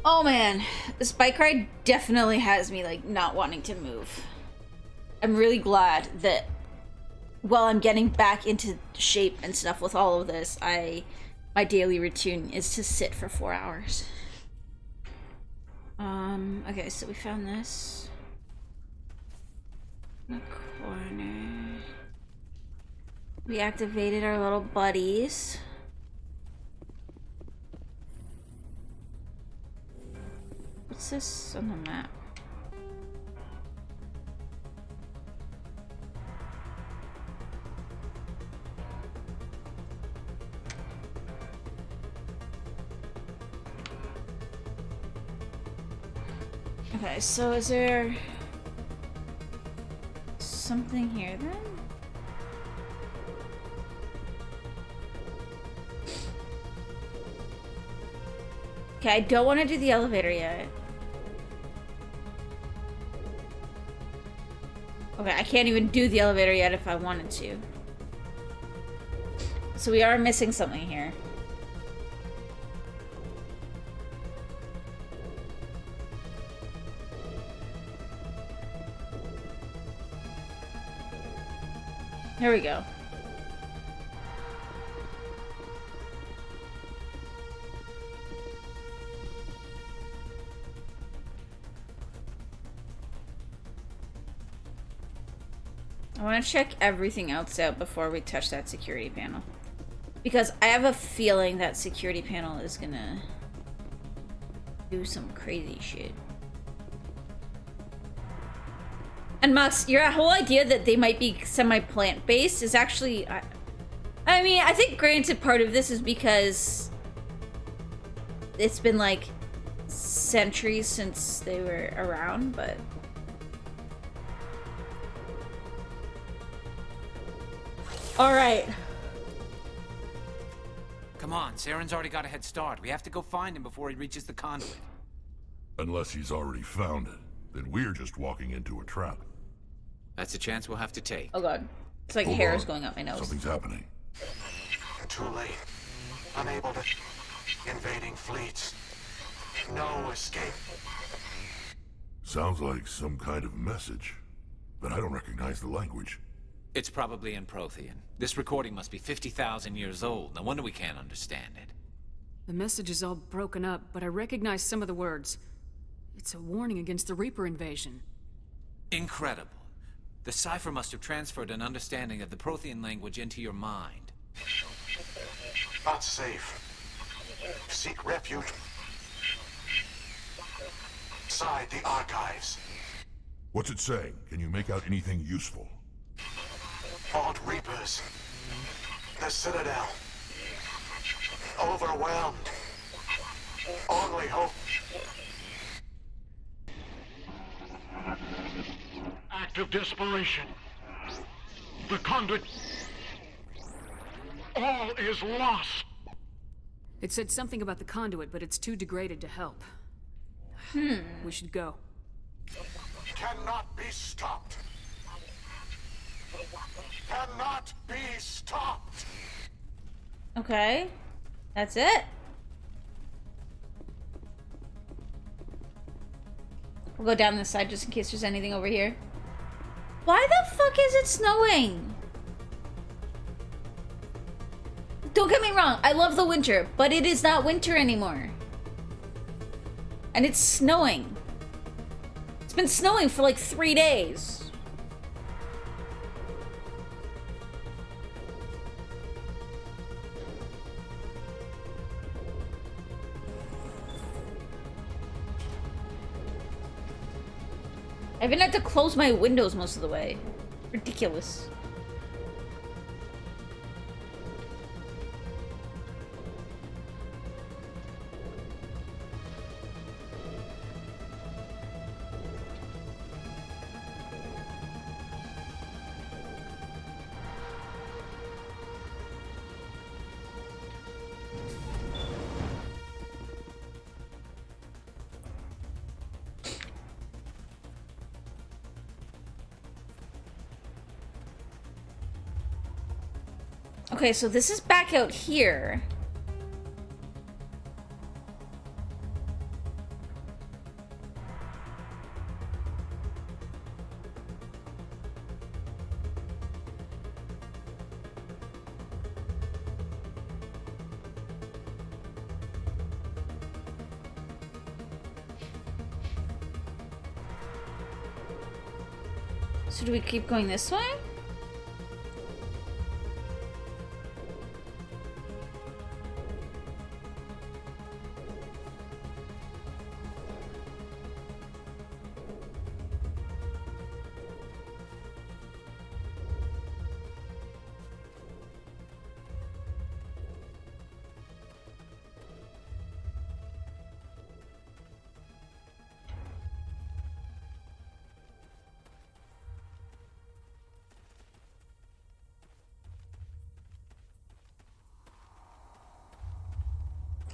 Oh man, this bike ride definitely has me like not wanting to move. I'm really glad that while I'm getting back into shape and stuff with all of this, my daily routine is to sit for 4 hours. Okay, so we found this in the corner. We activated our little buddies. What's this on the map? Okay, so is there something here then? Okay, I don't want to do the elevator yet. Okay, I can't even do the elevator yet if I wanted to. So we are missing something here. Here we go. I want to check everything else out before we touch that security panel. Because I have a feeling that security panel is gonna do some crazy shit. And Max, your whole idea that they might be semi-plant-based is actually... I mean, I think granted part of this is because it's been like centuries since they were around, but... Alright. Come on, Saren's already got a head start. We have to go find him before he reaches the conduit. Unless he's already found it, then we're just walking into a trap. That's a chance we'll have to take. Oh god. It's like Hold hair on. is going up my nose. Something's happening. Too late. Unable to... Invading fleets. No escape. Sounds like some kind of message, but I don't recognize the language. It's probably in Prothean. This recording must be 50,000 years old. No wonder we can't understand it. The message is all broken up, but I recognize some of the words. It's a warning against the Reaper invasion. Incredible. The cipher must have transferred an understanding of the Prothean language into your mind. Not safe. Seek refuge. Inside the archives. What's it saying? Can you make out anything useful? Fought Reapers. The Citadel. Overwhelmed. Only hope. Act of desperation. The conduit. All is lost. It said something about the conduit, but it's too degraded to help. We should go. Cannot be stopped. Cannot be stopped. Okay. That's it? We'll go down this side just in case there's anything over here. Why the fuck is it snowing? Don't get me wrong, I love the winter, but it is not winter anymore. And it's snowing. It's been snowing for like 3 days. I even had to close my windows most of the way. Ridiculous. Okay, so this is back out here. So do we keep going this way?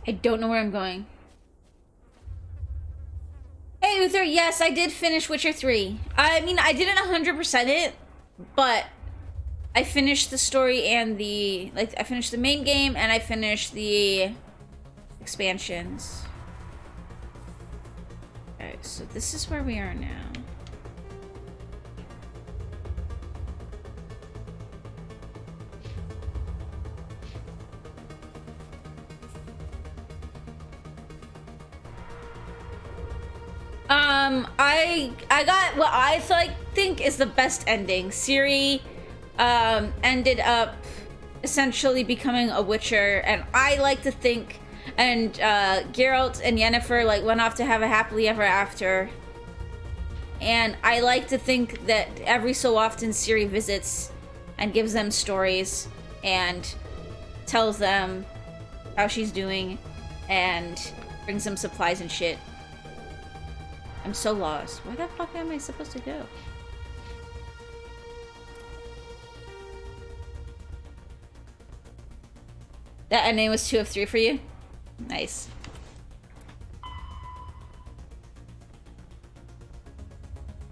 I don't know where I'm going. Hey, Uther, yes, I did finish Witcher 3. I mean, I didn't 100% it, but I finished the story and the... Like, I finished the main game, and I finished the expansions. Alright, so this is where we are now. I got what I think is the best ending. Ciri ended up essentially becoming a Witcher, and I like to think, and Geralt and Yennefer like went off to have a happily ever after. And I like to think that every so often Ciri visits and gives them stories and tells them how she's doing and brings them supplies and shit. I'm so lost. Where the fuck am I supposed to go? That ending was 2 of 3 for you? Nice.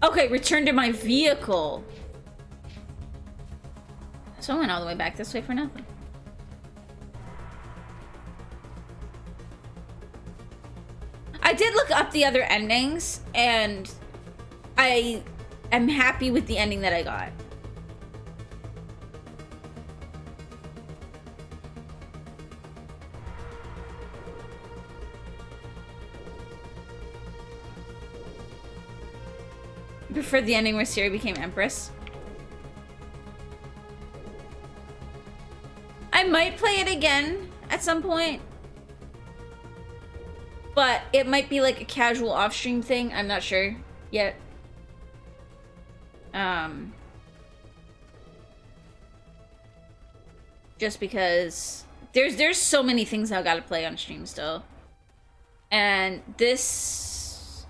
Okay, return to my vehicle. So I went all the way back this way for nothing. I did look up the other endings, and I am happy with the ending that I got. I prefer the ending where Ciri became Empress. I might play it again at some point. But it might be like a casual off-stream thing. I'm not sure yet. Just because there's so many things I've got to play on stream still. And this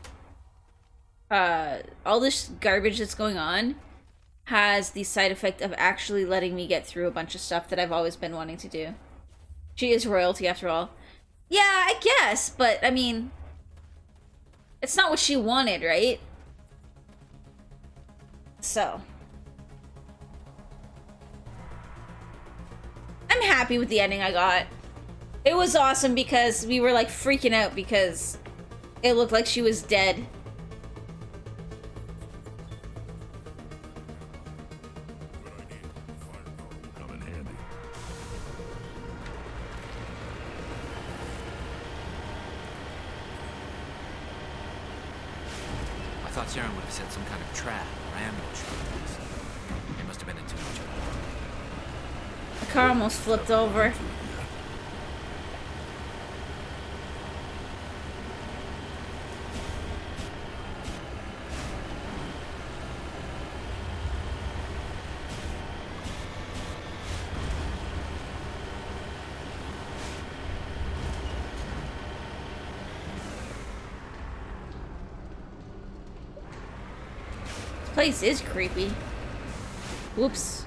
all this garbage that's going on has the side effect of actually letting me get through a bunch of stuff that I've always been wanting to do. She is royalty after all. Yeah, I guess, but I mean, it's not what she wanted, right? So, I'm happy with the ending I got. It was awesome because we were like freaking out because it looked like she was dead. I thought Saren would have set some kind of trap or ambush for us. They must have been in too much of it. The car almost flipped over. Place is creepy. Whoops.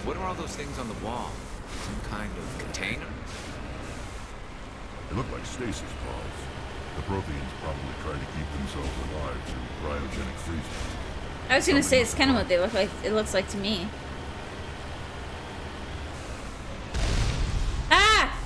What are all those things on the wall? Some kind of container? They look like stasis pods. The Protheans probably try to keep themselves alive through cryogenic freezing. I was gonna say it's kind of what they look like. It looks like to me. Ah!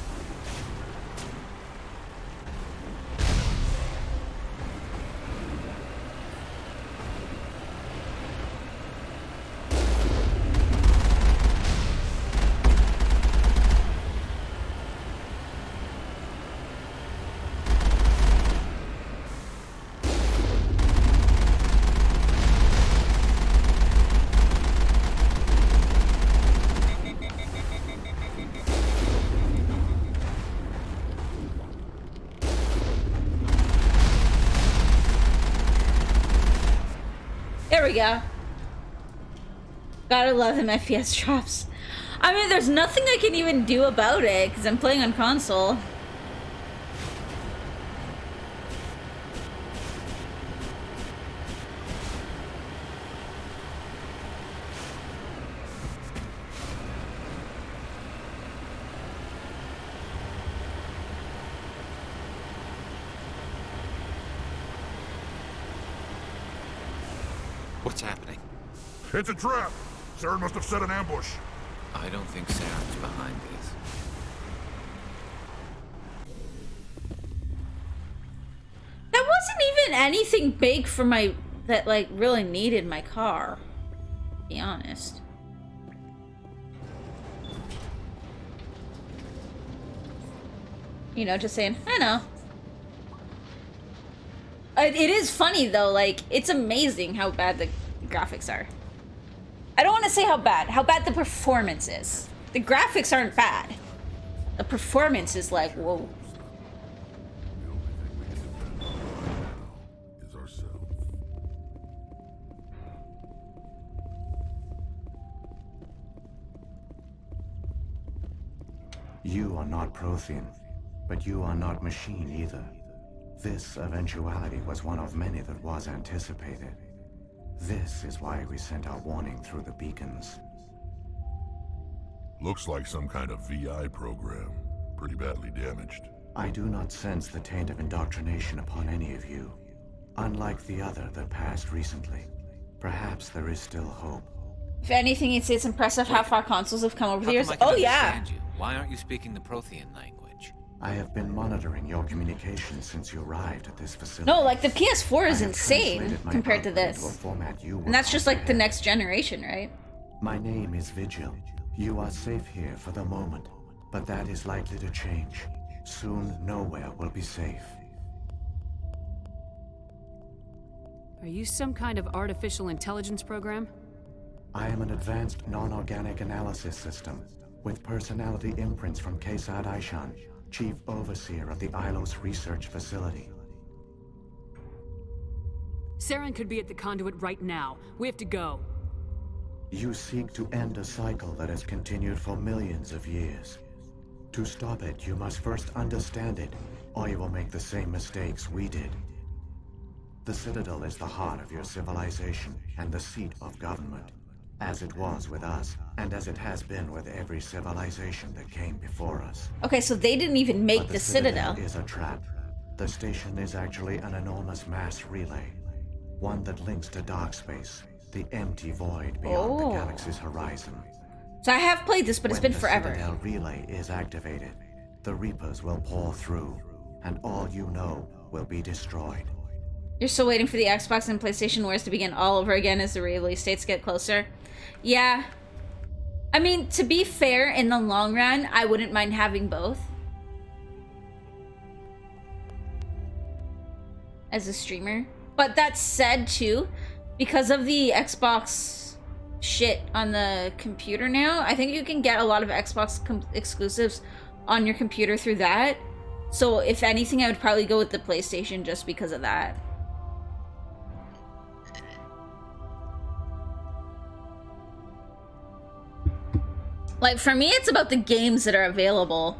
we go. Gotta love them FPS drops. I mean, there's nothing I can even do about it because I'm playing on console. What's happening? It's a trap! Saren must have set an ambush. I don't think Saren's behind this. That wasn't even anything big for my... that, like, really needed my car. To be honest. You know, just saying, I know. It is funny, though. Like, it's amazing how bad the graphics are. I don't want to say how bad the performance is. The graphics aren't bad. The performance is like, whoa. The only thing we can depend on right now is ourselves. You are not Prothean, but you are not machine either. This eventuality was one of many that was anticipated. This is why we sent our warning through the beacons. Looks like some kind of VI program. Pretty badly damaged. I do not sense the taint of indoctrination upon any of you. Unlike the other that passed recently. Perhaps there is still hope. If anything, it's impressive how far consoles have come over the How years. come I can Oh, yeah. understand you? Why aren't you speaking the Prothean language? I have been monitoring your communications since you arrived at this facility. No, like, the PS4 is I have insane translated my compared to output into a this. format you will And that's just like the comprehend. next generation, right? My name is Vigil. You are safe here for the moment, but that is likely to change. Soon, nowhere will be safe. Are you some kind of artificial intelligence program? I am an advanced non-organic analysis system with personality imprints from Kesad Aishan, Chief Overseer of the Ilos Research Facility. Saren could be at the conduit right now. We have to go. You seek to end a cycle that has continued for millions of years. To stop it, you must first understand it, or you will make the same mistakes we did. The Citadel is the heart of your civilization and the seat of government, as it was with us, and as it has been with every civilization that came before us. Okay, so they didn't even make But the Citadel. is a trap. The station is actually an enormous mass relay, one that links to dark space, the empty void beyond the galaxy's horizon. So I have played this, but it's been When forever. the Citadel relay is activated, the Reapers will pour through, and all you know will be destroyed. You're still waiting for the Xbox and PlayStation Wars to begin all over again as the release dates get closer. Yeah. I mean, to be fair, in the long run, I wouldn't mind having both. As a streamer. But that said, too, because of the Xbox shit on the computer now, I think you can get a lot of Xbox exclusives on your computer through that. So if anything, I would probably go with the PlayStation just because of that. Like, for me, it's about the games that are available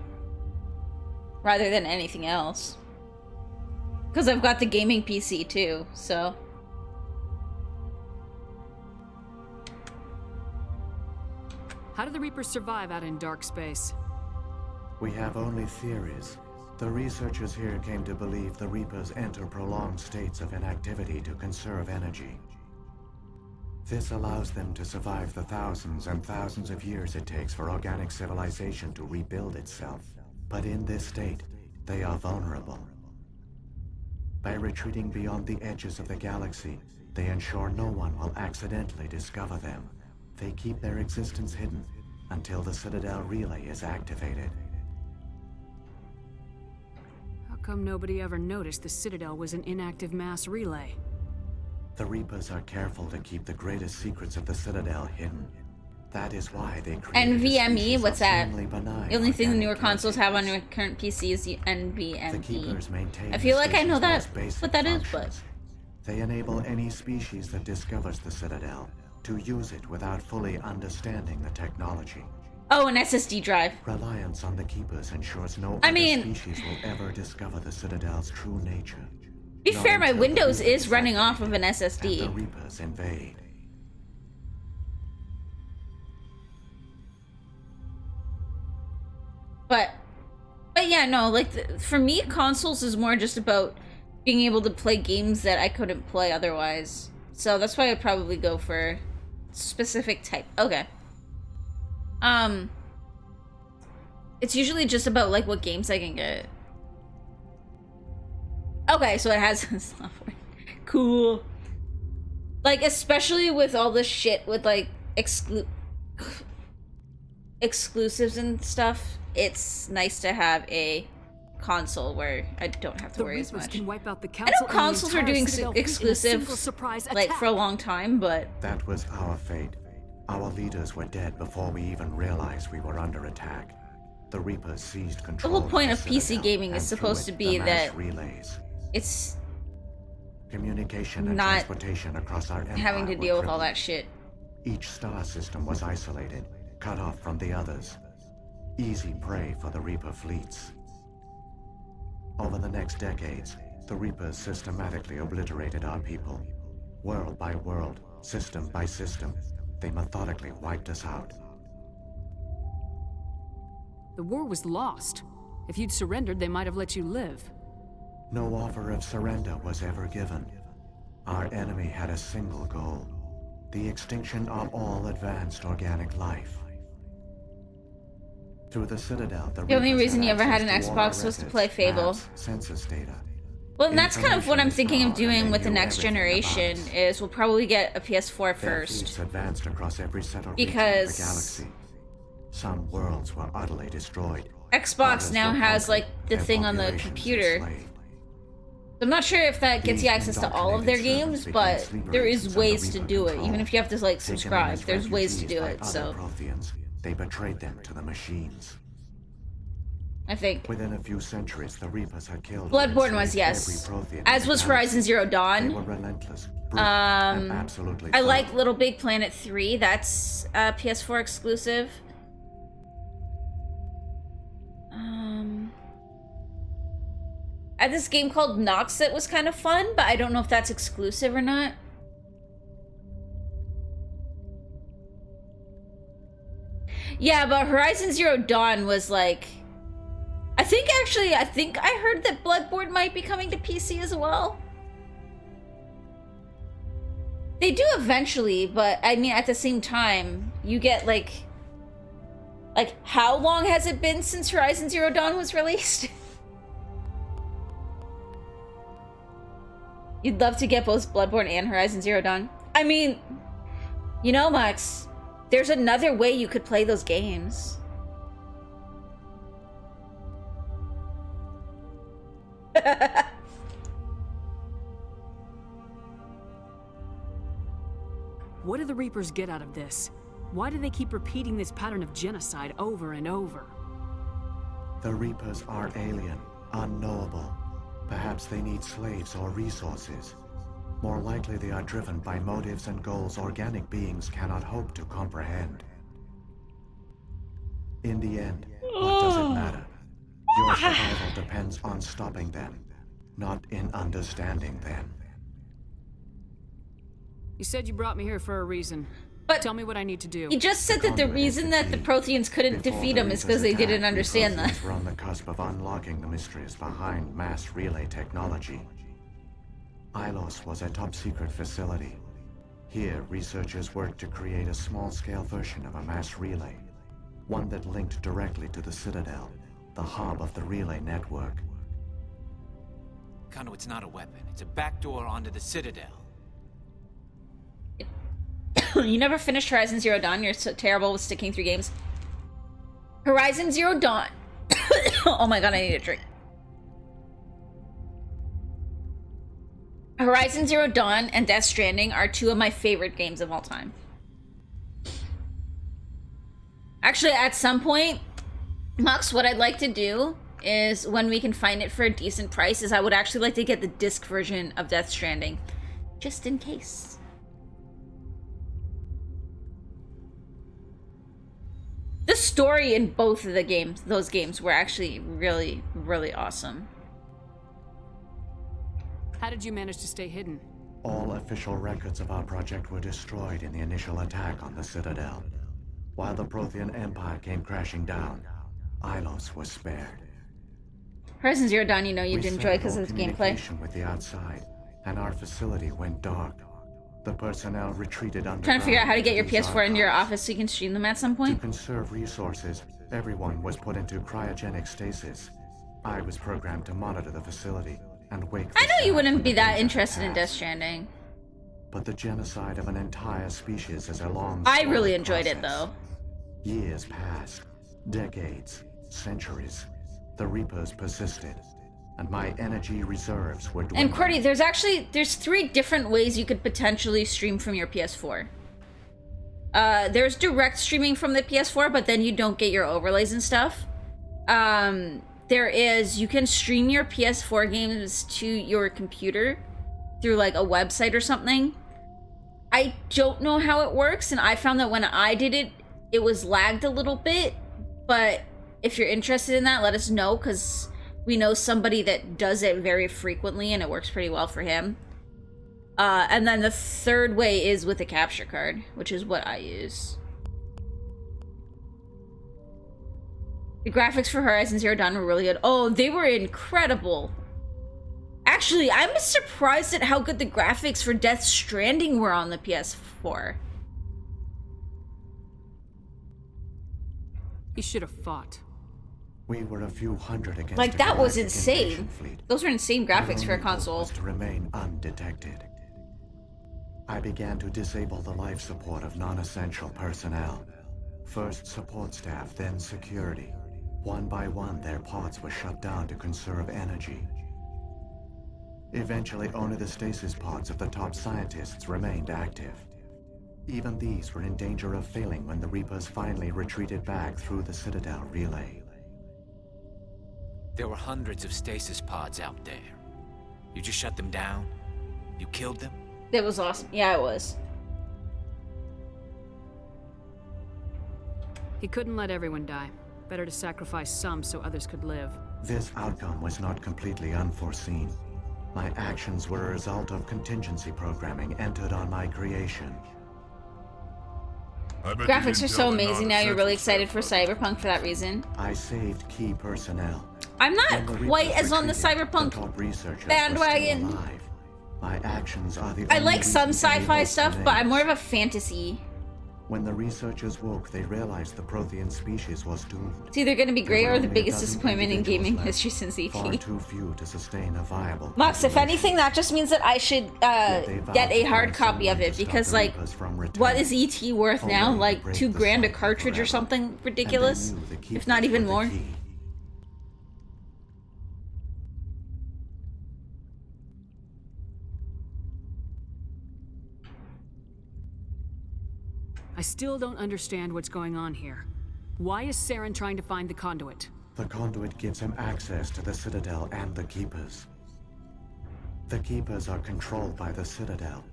rather than anything else. Because I've got the gaming PC too, so. How do the Reapers survive out in dark space? We have only theories. The researchers here came to believe the Reapers enter prolonged states of inactivity to conserve energy. This allows them to survive the thousands and thousands of years it takes for organic civilization to rebuild itself. But in this state, they are vulnerable. By retreating beyond the edges of the galaxy, they ensure no one will accidentally discover them. They keep their existence hidden until the Citadel relay is activated. How come nobody ever noticed the Citadel was an inactive mass relay? The Reapers are careful to keep the greatest secrets of the Citadel hidden. That is why they created NVMe? What's that? The The only thing the newer consoles have on your current PC is the NVMe. The Keepers maintain I feel the like I know station's that most basic what that is, but functions. They enable any species that discovers the Citadel to use it without fully understanding the technology. Oh, an SSD drive. Reliance on the Keepers ensures no I other mean- species will ever discover the Citadel's true nature. Be Not fair, my until the Windows Reapers is running activate off of an and the SSD. Reapers invade. But yeah, no, like, for me, consoles is more just about being able to play games that I couldn't play otherwise. So that's why I'd probably go for specific type. Okay. It's usually just about, like, what games I can get. Okay, so it has software. Cool. Like, especially with all this shit with, like, exclusives and stuff, it's nice to have a console where I don't have to The worry as Reapers much. can wipe out the I council know and the consoles were entire doing Citadel fleet in a single exclusives, surprise like, for a attack. long time, but That was our fate. Our leaders were dead before we even realized we were under attack. The Reapers seized control. whole point the of PC Citadel, gaming is and through supposed it, to be the mass that relays. it's Communication and not transportation across our empire having to were deal with all crippled. that shit. Each star system was isolated, cut off from the others. Easy prey for the Reaper fleets. Over the next decades, the Reapers systematically obliterated our people. World by world, system by system, they methodically wiped us out. The war was lost. If you'd surrendered, they might have let you live. No offer of surrender was ever given. Our enemy had a single goal: the extinction of all advanced organic life. Through the Citadel, The only Reapers reason you ever had an access to all our Xbox was to records, play Fable. maps, census data. Well, and that's kind of what I'm Information thinking of is raw, doing and with they the knew next everything about generation, us. is we'll probably get a PS4 Their first. fleets advanced across every settled region of Because the galaxy. Some worlds were utterly destroyed. Xbox Others now were has, like, conquered the and thing on the populations computer. enslaved. I'm not sure if that gets you These access to all of their indoctrinated games, servants but became sleeper there is agents under ways to Reaper do it. control. Even if you have to, like, Taken in subscribe, as there's ways to refugees do by it, other so Protheans, they betrayed them to the machines. I think Within a few centuries, the Reapers had killed or Bloodborne was, enslaved yes. every Prothean in As the was galaxy. Horizon Zero They Dawn. were relentless, brutal, and absolutely I like thorough. Little Big Planet 3, that's PS4 exclusive. I had this game called Nox that was kind of fun, but I don't know if that's exclusive or not. Yeah, but Horizon Zero Dawn was like... I think I heard that Bloodborne might be coming to PC as well. They do eventually, but I mean, at the same time, you get like, how long has it been since Horizon Zero Dawn was released? You'd love to get both Bloodborne and Horizon Zero Dawn. I mean, you know, Max, there's another way you could play those games. What do the Reapers get out of this? Why do they keep repeating this pattern of genocide over and over? The Reapers are alien, unknowable. Perhaps they need slaves or resources. More likely they are driven by motives and goals organic beings cannot hope to comprehend. In the end, what does it matter? Your survival depends on stopping them, not in understanding them. You said you brought me here for a reason. But Tell me what I need to do. he just said that the reason that the Protheans couldn't Before defeat the him is Reapers because they attacked, didn't understand the that. Protheans were on the cusp of unlocking the mysteries behind mass relay technology. Ilos was a top-secret facility. Here, researchers worked to create a small-scale version of a mass relay, one that linked directly to the Citadel, the hub of the relay network. Conduit's not a weapon. It's a backdoor onto the Citadel. You never finished Horizon Zero Dawn. You're so terrible with sticking through games. Horizon Zero Dawn. Oh my god, I need a drink. Horizon Zero Dawn and Death Stranding are two of my favorite games of all time. Actually, at some point, Mux, what I'd like to do is, when we can find it for a decent price, is I would actually like to get the disc version of Death Stranding. just in case. The story in both of those games were actually really, really awesome. How did you manage to stay hidden? All official records of our project were destroyed in the initial attack on the Citadel. While the Prothean Empire came crashing down, Ilos was spared. Horizon Zero Dawn, you know you'd We enjoy severed because all of the gameplay. communication with the outside, and our facility went dark. The personnel retreated underground. Trying to figure out how to get your into these PS4 into your archives. office so you can stream them at some To point. conserve resources, everyone was put into cryogenic stasis. I was programmed to monitor the facility and wake the I know you staff wouldn't when be the that danger interested in passed. Death Stranding. But the genocide of an entire species is a long. I slow really enjoyed it process. though. Years passed, decades, centuries. The Reapers persisted, and my energy reserves were dwindling. And Cordy, there's 3 different ways you could potentially stream from your PS4. There's direct streaming from the PS4, but then you don't get your overlays and stuff. You can stream your PS4 games to your computer through like a website or something. I don't know how it works, and I found that when I did it, it was lagged a little bit. But if you're interested in that, let us know, because we know somebody that does it very frequently, and it works pretty well for him. And then the third way is with a capture card, which is what I use. The graphics for Horizon Zero Dawn were really good. Oh, they were incredible. Actually, I'm surprised at how good the graphics for Death Stranding were on the PS4. He should have fought. We were a few hundred against Like, a that was galactic insane. invasion fleet. Those were insane graphics for a Our only hope console. was to remain undetected. I began to disable the life support of non-essential personnel. First support staff, then security. One by one, their pods were shut down to conserve energy. Eventually, only the stasis pods of the top scientists remained active. Even these were in danger of failing when the Reapers finally retreated back through the Citadel relay. There were hundreds of stasis pods out there. You just shut them down? You killed them? That was awesome. Yeah, it was. He couldn't let everyone die. Better to sacrifice some so others could live. This outcome was not completely unforeseen. My actions were a result of contingency programming entered on my creation. Graphics are so amazing now, you're really excited for Cyberpunk for that reason. I saved key personnel. I'm not When the quite Reapers as on the retreated, Cyberpunk top researchers bandwagon. were still alive. My actions are the I only like some reason any sci-fi hope stuff, but I'm remains. more of a fantasy. When the researchers woke, they realized the Prothean species was doomed. It's either going to be There great were or the only a biggest dozen disappointment in individuals gaming left, history since Far ET. too few to sustain a viable. Mox, if population. anything, that just means that I should Yet they vowed get a to hard find copy of someone it, to stop because, the like, Reapers from what returning. is ET worth now? Only to Like break $2 the grand a cycle cartridge or forever. something And they ridiculous? knew the If keepers not even were the more. key. I still don't understand what's going on here. Why is Saren trying to find the conduit? The conduit gives him access to the Citadel and the Keepers. The Keepers are controlled by the Citadel.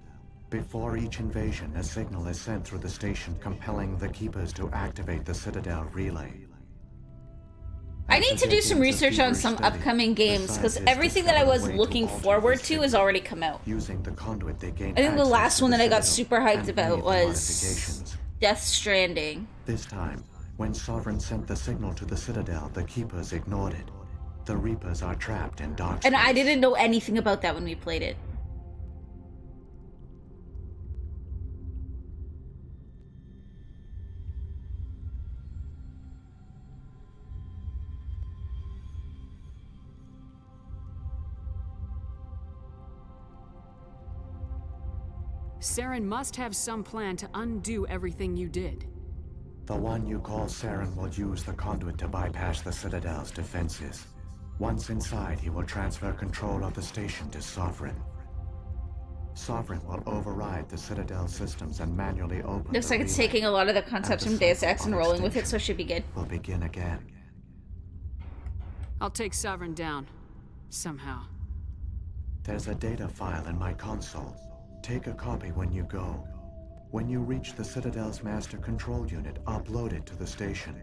Before each invasion, a signal is sent through the station compelling the Keepers to activate the Citadel relay. I need to do some research on some upcoming games, because everything that I was looking forward to has already come out. Using the conduit, they gain I think the access last to one the that I got Citadel super hyped and about made the was modifications. Death Stranding. This time, when Sovereign sent the signal to the Citadel, the Keepers ignored it. The Reapers are trapped in dark And I space. didn't know anything about that when we played it. Saren must have some plan to undo everything you did. The one you call Saren will use the conduit to bypass the Citadel's defenses. Once inside, he will transfer control of the station to Sovereign. Sovereign will override the Citadel systems and manually open Looks the like it's relay. taking a lot of the concepts And from the Deus cycle Ex and of rolling with it, so extinction it should be good. will begin again. I'll take Sovereign down. Somehow. There's a data file in my console. Take a copy when you go. When you reach the Citadel's master control unit, upload it to the station.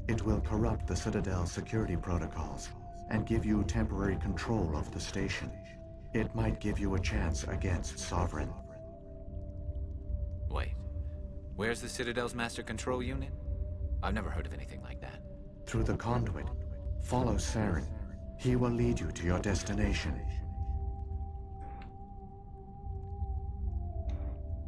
It will corrupt the Citadel's security protocols and give you temporary control of the station. It might give you a chance against Sovereign. Wait. Where's the Citadel's master control unit? I've never heard of anything like that. Through the conduit, follow Saren. He will lead you to your destination.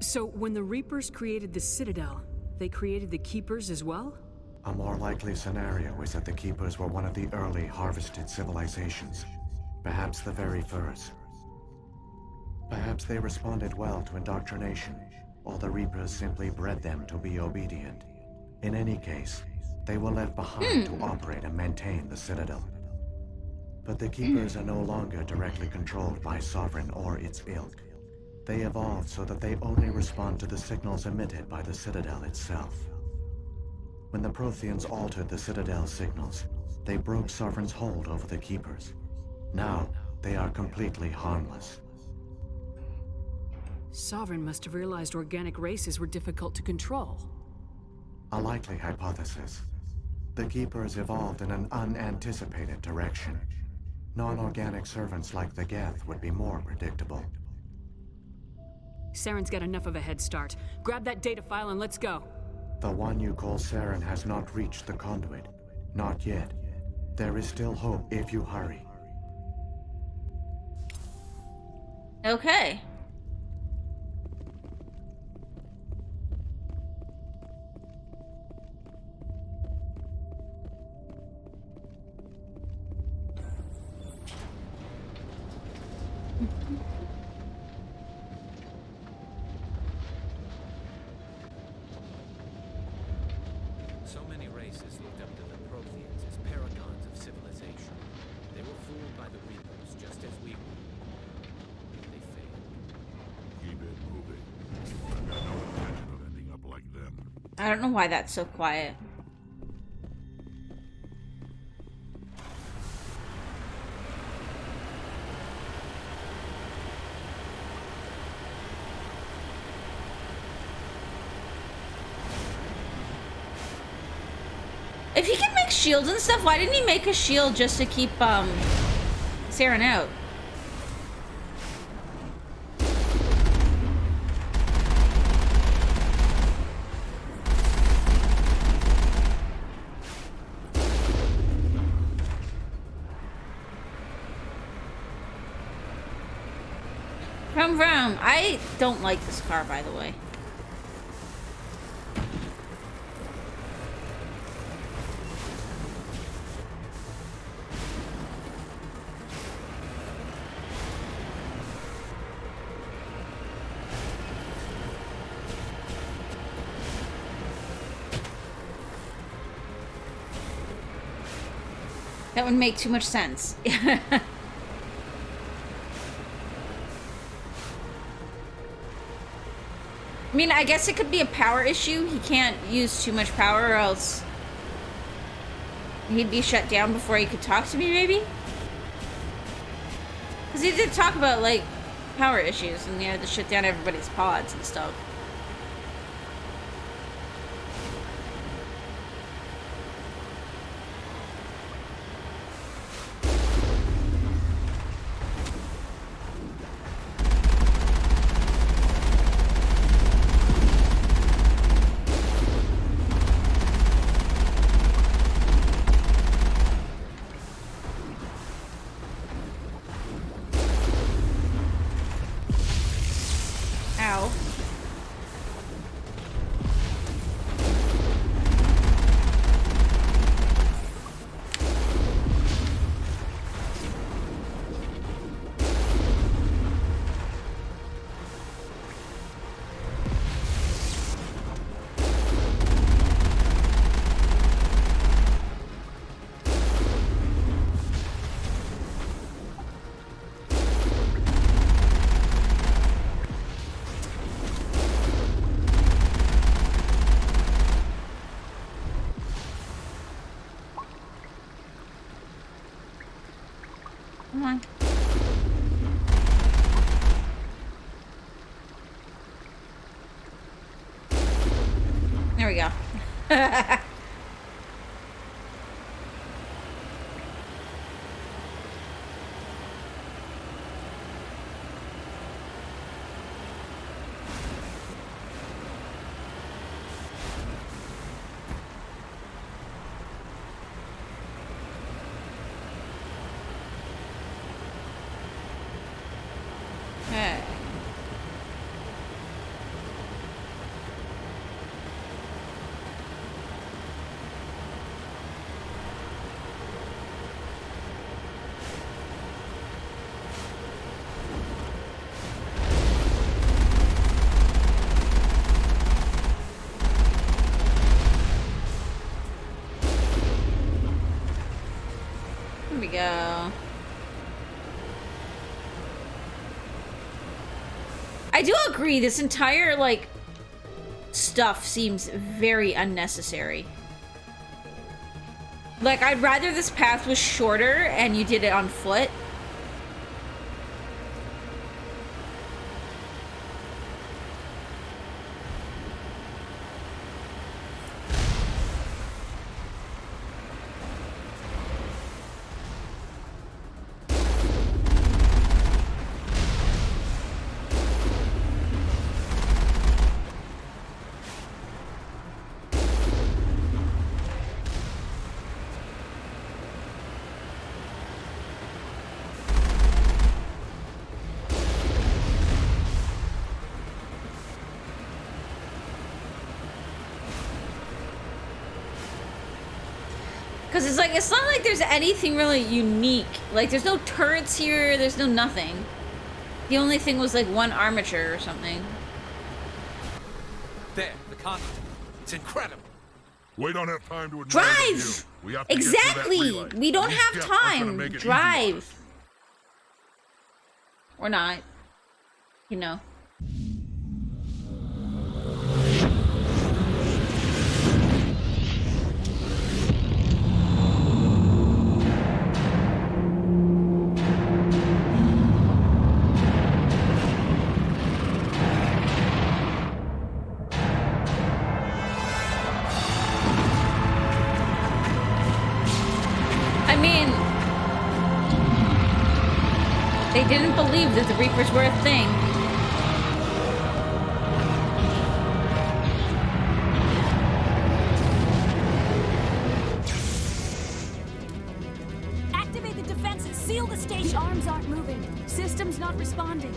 So, when the Reapers created the Citadel, they created the Keepers as well? A more likely scenario is that the Keepers were one of the early harvested civilizations. Perhaps the very first. Perhaps they responded well to indoctrination, or the Reapers simply bred them to be obedient. In any case, they were left behind to operate and maintain the Citadel. But the Keepers are no longer directly controlled by Sovereign or its ilk. They evolved so that they only respond to the signals emitted by the Citadel itself. When the Protheans altered the Citadel's signals, they broke Sovereign's hold over the Keepers. Now, they are completely harmless. Sovereign must have realized organic races were difficult to control. A likely hypothesis. The Keepers evolved in an unanticipated direction. Non-organic servants like the Geth would be more predictable. Saren's got enough of a head start. Grab that data file and let's go. The one you call Saren has not reached the conduit. Not yet. There is still hope if you hurry. Okay. So many races looked up to the Protheans as paragons of civilization. They were fooled by the Reapers, just as we were. They failed. Keep it moving. I've got no intention of ending up like them. I don't know why that's so quiet. If he can make shields and stuff, why didn't he make a shield just to keep Saren out? Vroom. I don't like this car, by the way. That would make too much sense. I mean, I guess it could be a power issue. He can't use too much power or else he'd be shut down before he could talk to me, maybe? Because he did talk about, like, power issues and he had to shut down everybody's pods and stuff. Ow. Come on. Okay. Here we go. I do agree, this entire, like, stuff seems very unnecessary. Like, I'd rather this path was shorter and you did it on foot. Because it's like, it's not like there's anything really unique. Like, there's no turrets here, there's no nothing. The only thing was like one armature or something. There, the conduit. It's incredible. We don't have time to admire the Drive! view. We have to get to Exactly! that relay. We don't These have jets aren't gonna time. make it easy. Drive. Or not. You know. I mean, they didn't believe that the Reapers were a thing. Activate the defenses. Seal the station. The arms aren't moving. System's not responding.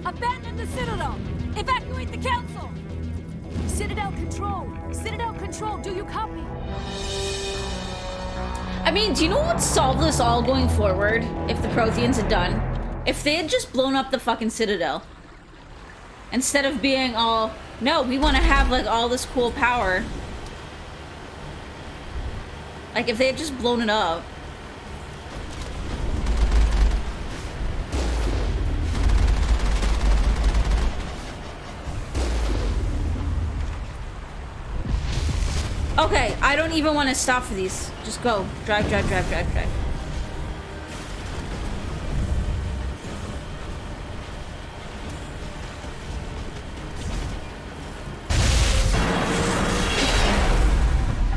Abandon the Citadel. Evacuate the Council. Citadel Control! Citadel Control, do you copy? I mean, do you know what would solve this all going forward if the Protheans had done? If they had just blown up the fucking Citadel. Instead of being all, no, we want to have like all this cool power. Like if they had just blown it up. Okay, I don't even want to stop for these. Just go. Drive, drive, drive, drive, drive.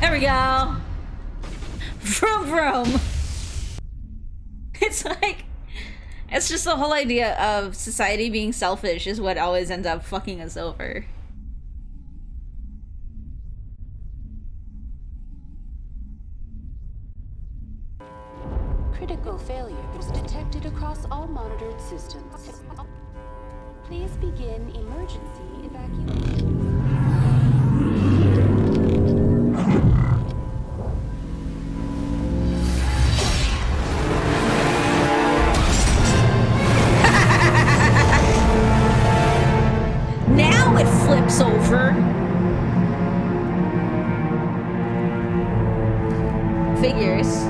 There we go. Vroom, vroom. It's like, it's just the whole idea of society being selfish is what always ends up fucking us over. Critical failures detected across all monitored systems. Please begin emergency evacuation. Now it flips over. Figures.